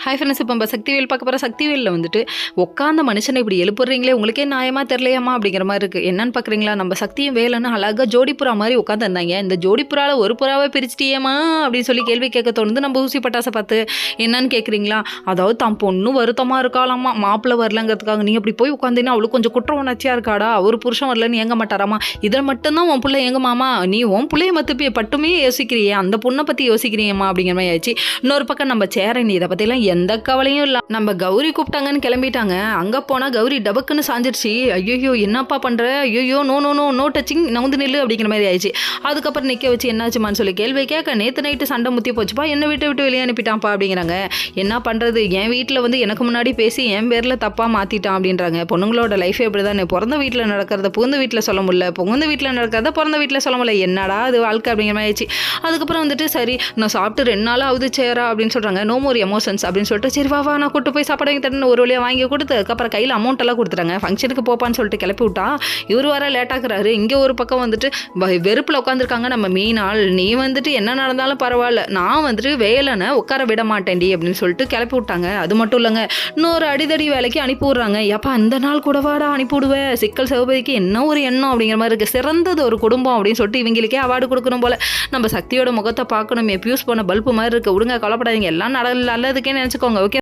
Hi friends, இப்போ நம்ம சக்திவேல் பார்க்க போகிற சக்திவேலில் வந்துட்டு உட்காந்த மனுஷனை இப்படி எழுப்புறீங்களே, உங்களுக்கே நியாயமாக தெரியலையாமா அப்படிங்கிற மாதிரி இருக்குது. என்னன்னு பார்க்குறீங்களா, நம்ம சக்தியும் வேலைன்னு அழகாக ஜோடிப்புறா மாதிரி உட்காந்துருந்தாங்க. இந்த ஜோடிப்புறாவில் ஒரு புறாவை பிரிச்சிட்டியேமா அப்படின்னு சொல்லி கேள்வி கேட்க தோணுது நம்ம ஊசி பட்டாசை பார்த்து. என்னன்னு கேட்குறீங்களா, அதாவது தான் பொண்ணு வருத்தமாக இருக்காளாமா, மாப்பிள்ளை வரலங்கிறதுக்காக. நீ அப்படி போய் உட்காந்தீங்கன்னா அவளுக்கு கொஞ்சம் குற்ற உணர்ச்சியாக இருக்காடா, அவர் புருஷன் வரலன்னு ஏங்க மாட்டாராமா, இதில் மட்டும்தான் உன் பிள்ளை எங்க மாமா, நீ உன் பிள்ளைய மட்டுமே யோசிக்கிறியே, அந்த பொண்ணை பற்றி யோசிக்கிறியம்மா அப்படிங்கிற மாதிரி ஆயிடுச்சு. இன்னொரு பக்கம் நம்ம சேரணி இதை பற்றிலாம் எந்த கவலையும் இல்லை. நம்ம கௌரி கூப்பிட்டாங்கன்னு கிளம்பிட்டாங்க. அங்கே போனால் கௌரி டபக்குன்னு சாஞ்சிருச்சு. ஐயோ என்னப்பா பண்ணுற, ஐயோ no no no no touching, நவுந்து நில்லு அப்படிங்கிற மாதிரி ஆயிடுச்சு. அதுக்கப்புறம் நிற்க வச்சு என்னாச்சுமான்னு சொல்லி கேள்வி கேட்க, நேற்று நைட்டு சண்டை முத்தி போச்சுப்பா, என்னை விட்டு வெளியே அனுப்பிட்டான்ப்பா அப்படிங்கிறாங்க. என்ன பண்ணுறது, என் வீட்டில் வந்து எனக்கு முன்னாடி பேசி என் பேரில் தப்பாக மாற்றிட்டான் அப்படின்றாங்க. பொண்ணுங்களோட லைஃபே இப்படி தானே, பிறந்த வீட்டில் நடக்கிறத புகுந்த வீட்டில் சொல்ல முடியல, புகுந்த வீட்டில் நடக்கிறத பிறந்த வீட்டில் சொல்ல முடியல, என்னடா அது வாழ்க்கை அப்படிங்கிற மாதிரி ஆயிடுச்சு. அதுக்கப்புறம் வந்துட்டு சரி நான் சாப்பிட்டு 2 நாள் ஆகுது சேரா அப்படின்னு சொல்கிறாங்க. நோ மோர் எமோஷன்ஸ் அப்படின்னு சொல்லிட்டு சரி வா நான் கூட்டு போய் சாப்பாடு வாங்கி தரேன்னு ஒரு வழியாக வாங்கி கொடுத்து அதுக்கப்புறம் கையில் அமௌண்ட் எல்லாம் கொடுத்துட்டாங்க. ஃபங்க்ஷனுக்கு போப்பான்னு சொல்லிட்டு கிளப்பி விட்டா இவர் வர லேட்டாக்குறாரு. இங்கே ஒரு பக்கம் வந்துட்டு வெறுப்பில் உட்காந்துருக்காங்க நம்ம மீனாள். நீ வந்துட்டு என்ன நடந்தாலும் பரவாயில்ல, நான் வந்துட்டு வேலைன்னு உட்கார விட மாட்டேன்டி அப்படின்னு சொல்லிட்டு கிளப்பி விட்டாங்க. அது மட்டும் இல்லைங்க, இன்னொரு அடிதடி வேலைக்கு அனுப்பி விட்றாங்க. எப்போ அந்த நாள் கூடவாடா அனுப்பி விடுவேன், சிக்கல் சிவபதிக்கு என்ன ஒரு எண்ணம் அப்படிங்கிற மாதிரி இருக்குது. சிறந்தது ஒரு குடும்பம் அப்படின்னு சொல்லிட்டு இவங்களுக்கே அவார்டு கொடுக்கணும் போல. நம்ம சக்தியோட முகத்தை பார்க்கணும், பியூஸ் போன பல்பு மாதிரி இருக்குது. விடுங்க, கவலைப்படாதீங்க, எல்லாம் நல்லதுக்கே நினச்சிக்கோங்க. ஓகே.